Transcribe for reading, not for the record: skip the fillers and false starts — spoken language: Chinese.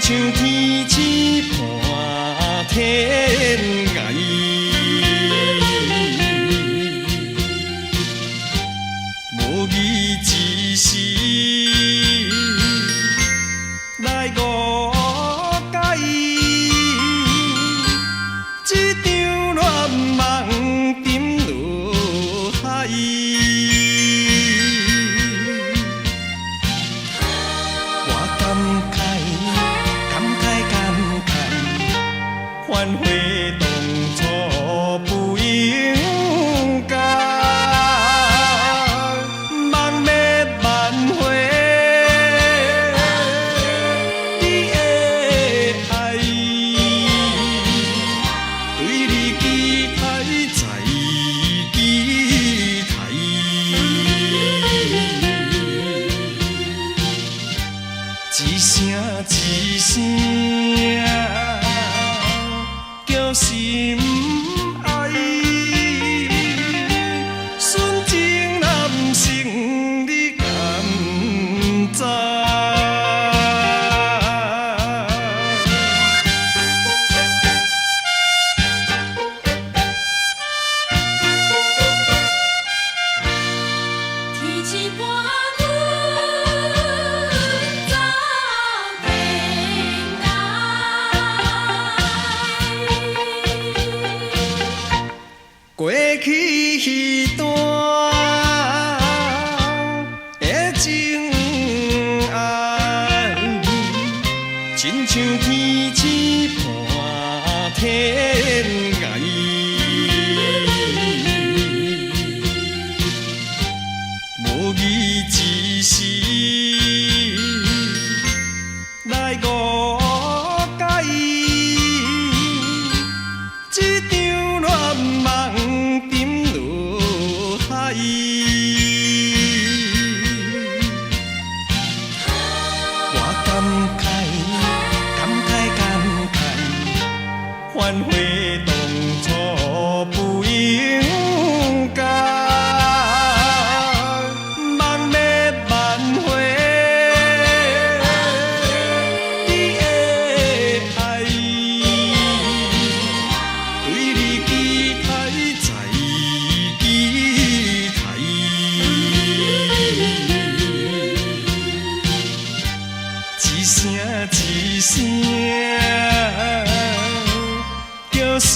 像天星伴天涯，无义之时来误解，这场乱梦沉落海。我感慨，反悔当初不应该，梦灭万回，你的爱，对你期待再期待，一声一声叫心爱，纯情男性你敢知？天气半远，走天涯。过去迄段的情爱，亲像天星伴天涯，无义之时来误解，这场乱梦沉落海。我感悔当初不应该，梦灭万回，你的爱，对你期待再期待，一声一声叫心。